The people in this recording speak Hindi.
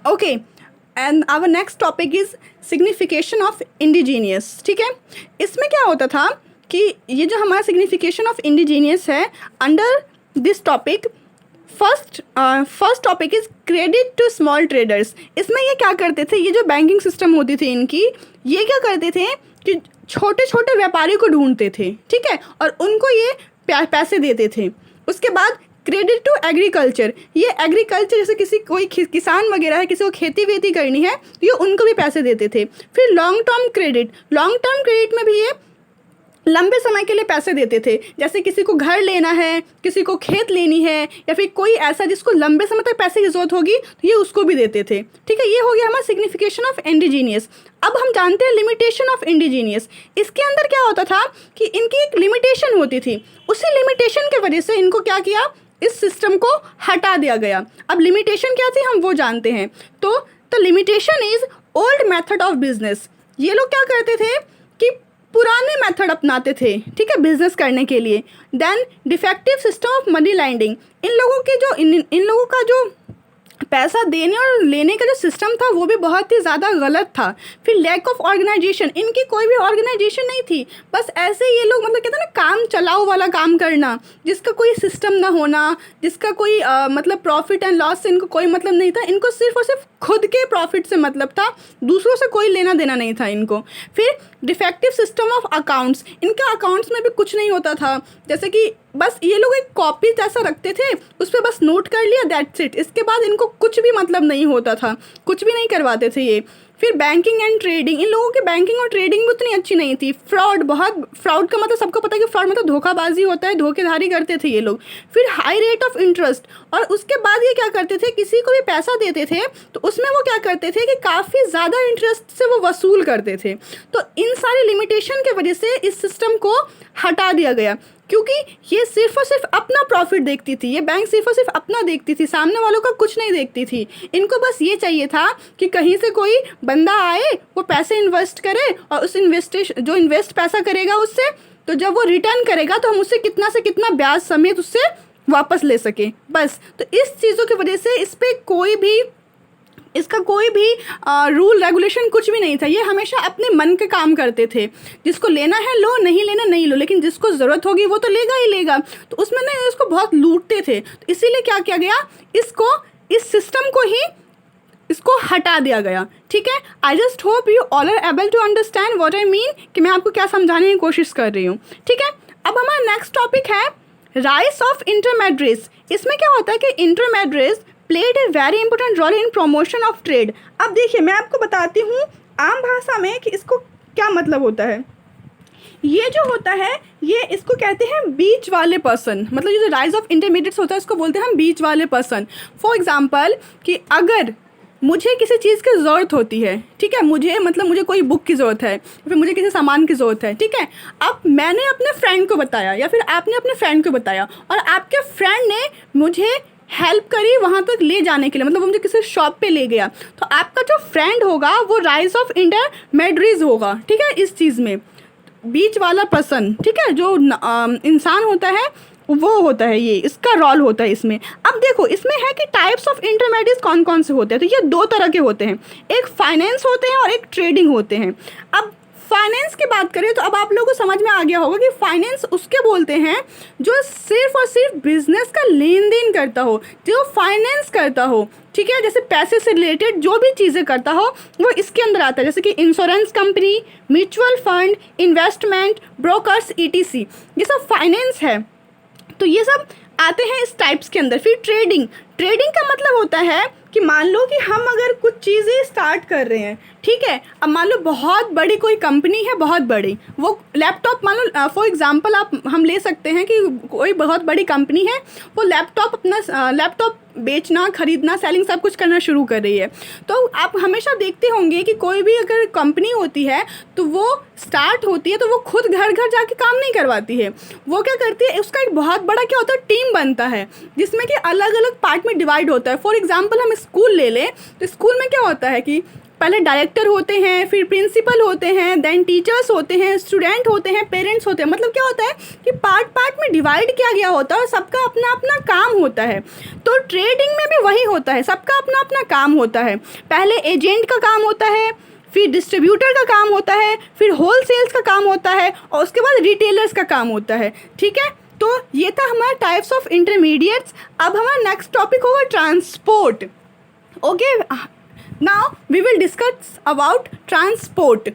Okay, and our next topic is signification of indigenous. ठीक है, इसमें क्या होता था कि ये जो हमारा सिग्निफिकेशन ऑफ इंडिजीनियस है, under this topic first topic is credit to small traders. इसमें ये क्या करते थे, ये जो बैंकिंग सिस्टम होती थी इनकी, ये क्या करते थे कि छोटे छोटे व्यापारी को ढूंढते थे, ठीक है, और उनको ये पैसे देते थे। उसके बाद क्रेडिट टू एग्रीकल्चर, ये एग्रीकल्चर जैसे किसी कोई किसान वगैरह है, किसी को खेती वेती करनी है तो ये उनको भी पैसे देते थे। फिर लॉन्ग टर्म क्रेडिट में भी ये लंबे समय के लिए पैसे देते थे, जैसे किसी को घर लेना है, किसी को खेत लेनी है, या फिर कोई ऐसा जिसको लंबे समय तक पैसे की जरूरत होगी तो ये उसको भी देते थे। ठीक है, ये हो गया हमारा सिग्निफिकेशन ऑफ इंडिजीनियस। अब हम जानते हैं लिमिटेशन ऑफ इंडिजीनियस। इसके अंदर क्या होता था कि इनकी एक लिमिटेशन होती थी, उसी लिमिटेशन की वजह से इनको क्या किया, इस सिस्टम को हटा दिया गया। अब लिमिटेशन क्या थी हम वो जानते हैं। तो the limitation is old method of business. ये लोग क्या करते थे कि पुराने मेथड अपनाते थे, ठीक है, बिजनेस करने के लिए। Then defective system of money lending, इन लोगों के जो इन लोगों का जो पैसा देने और लेने का जो सिस्टम था वो भी बहुत ही ज़्यादा गलत था। फिर लैक ऑफ ऑर्गेनाइजेशन, इनकी कोई भी ऑर्गेनाइजेशन नहीं थी, बस ऐसे ही ये लोग मतलब कहते हैं ना काम चलाओ वाला काम करना, जिसका कोई सिस्टम ना होना, जिसका कोई मतलब प्रॉफिट एंड लॉस से इनको कोई मतलब नहीं था। इनको सिर्फ और सिर्फ खुद के प्रॉफिट से मतलब था, दूसरों से कोई लेना देना नहीं था इनको। फिर डिफेक्टिव सिस्टम ऑफ अकाउंट्स, इनके अकाउंट्स में भी कुछ नहीं होता था, जैसे कि बस ये लोग एक कॉपी जैसा रखते थे, उस पर बस नोट कर लिया, दैट्स इट। इसके बाद इनको कुछ भी मतलब नहीं होता था, कुछ भी नहीं करवाते थे ये। फिर बैंकिंग एंड ट्रेडिंग, इन लोगों की बैंकिंग और ट्रेडिंग भी उतनी अच्छी नहीं थी। फ्रॉड का मतलब सबको पता है कि फ्रॉड मतलब धोखाबाजी होता है, धोखेधारी करते थे ये लोग। फिर हाई रेट ऑफ इंटरेस्ट, और उसके बाद ये क्या करते थे, किसी को भी पैसा देते थे तो उसमें वो क्या करते थे कि काफ़ी ज़्यादा इंटरेस्ट से वो वसूल करते थे। तो इन सारी लिमिटेशन की वजह से इस सिस्टम को हटा दिया गया, क्योंकि ये सिर्फ और सिर्फ अपना प्रॉफिट देखती थी, ये बैंक सिर्फ और सिर्फ अपना देखती थी, सामने वालों का कुछ नहीं देखती थी। इनको बस ये चाहिए था कि कहीं से कोई बंदा आए, वो पैसे इन्वेस्ट करे, और उस जो इन्वेस्ट पैसा करेगा उससे, तो जब वो रिटर्न करेगा तो हम उससे कितना से कितना ब्याज समेत उससे वापस ले सके, बस। तो इस चीज़ों की वजह से इसका कोई भी रूल रेगुलेशन कुछ भी नहीं था। ये हमेशा अपने मन के काम करते थे, जिसको लेना है लो, नहीं लेना नहीं लो, लेकिन जिसको ज़रूरत होगी वो तो लेगा ही लेगा। तो उसमें ना इसको बहुत लूटते थे, तो इसीलिए क्या किया गया, इस सिस्टम को ही इसको हटा दिया गया। ठीक है, I just hope you all are able to understand what I mean, कि मैं आपको क्या समझाने की कोशिश कर रही हूँ। ठीक है, अब हमारा नेक्स्ट टॉपिक है राइस ऑफ इंटरमेडिएट्स। इसमें क्या होता है कि intermediates played a very important role in promotion of trade. अब देखिए मैं आपको बताती हूँ आम भाषा में कि इसको क्या मतलब होता है। ये जो होता है, ये इसको कहते हैं बीच वाले पर्सन, मतलब ये जो राइज ऑफ इंटरमीडिएट्स होता है इसको बोलते हैं हम बीच वाले पर्सन। फॉर एग्जांपल कि अगर मुझे किसी चीज़ की ज़रूरत होती है, ठीक है, मुझे कोई बुक की ज़रूरत है, फिर मुझे किसी सामान की ज़रूरत है, ठीक है, अब मैंने अपने फ्रेंड को बताया या फिर आपने अपने फ्रेंड को बताया, और आपके फ्रेंड ने मुझे हेल्प करी वहाँ तक ले जाने के लिए, मतलब वो मुझे किसी शॉप पे ले गया, तो आपका जो फ्रेंड होगा वो राइज ऑफ इंटरमेडिएट्स होगा। ठीक है, इस चीज़ में बीच वाला पर्सन, ठीक है, जो इंसान होता है वो होता है, ये इसका रोल होता है इसमें। अब देखो इसमें है कि टाइप्स ऑफ इंटरमेडिएट्स कौन कौन से होते हैं, तो ये दो तरह के होते हैं, एक फाइनेंस होते हैं और एक ट्रेडिंग होते हैं। अब फाइनेंस की बात करें तो अब आप लोगों को समझ में आ गया होगा कि फाइनेंस उसके बोलते हैं जो सिर्फ और सिर्फ बिजनेस का लेन देन करता हो, जो फाइनेंस करता हो, ठीक है, जैसे पैसे से रिलेटेड जो भी चीज़ें करता हो वो इसके अंदर आता है, जैसे कि insurance company, mutual fund, investment, brokers, etc, ये सब फाइनेंस है। तो ये सब आते हैं इस टाइप्स के अंदर। फिर ट्रेडिंग का मतलब होता है कि मान लो कि हम अगर कुछ चीज़ें स्टार्ट कर रहे हैं, ठीक है, अब मान लो बहुत बड़ी कोई कंपनी है, बहुत बड़ी, वो लैपटॉप, मान लो फॉर एग्जांपल हम ले सकते हैं कि कोई बहुत बड़ी कंपनी है, वो अपना लैपटॉप बेचना, खरीदना, सेलिंग सब कुछ करना शुरू कर रही है। तो आप हमेशा देखते होंगे कि कोई भी अगर कंपनी होती है तो वो स्टार्ट होती है तो वो खुद घर घर जाके काम नहीं करवाती है, वो क्या करती है, उसका एक बहुत बड़ा क्या होता है, टीम बनता है, जिसमें कि अलग अलग पार्ट में डिवाइड होता है। फॉर एग्जाम्पल हम स्कूल ले लें तो स्कूल में क्या होता है कि पहले डायरेक्टर होते हैं, फिर प्रिंसिपल होते हैं, देन टीचर्स होते हैं, स्टूडेंट होते हैं, पेरेंट्स होते हैं। मतलब क्या होता है कि पार्ट पार्ट में डिवाइड किया गया होता है और सबका अपना अपना काम होता है। तो ट्रेडिंग में भी वही होता है, सबका अपना अपना काम होता है। पहले एजेंट का काम होता है, फिर डिस्ट्रीब्यूटर का काम होता है, फिर होल सेल्स का काम होता है और उसके बाद रिटेलर्स का काम होता है। ठीक है, तो ये था हमारा टाइप्स ऑफ इंटरमीडिएट्स। अब हमारा नेक्स्ट टॉपिक होगा transport. Okay, now we will discuss about transport.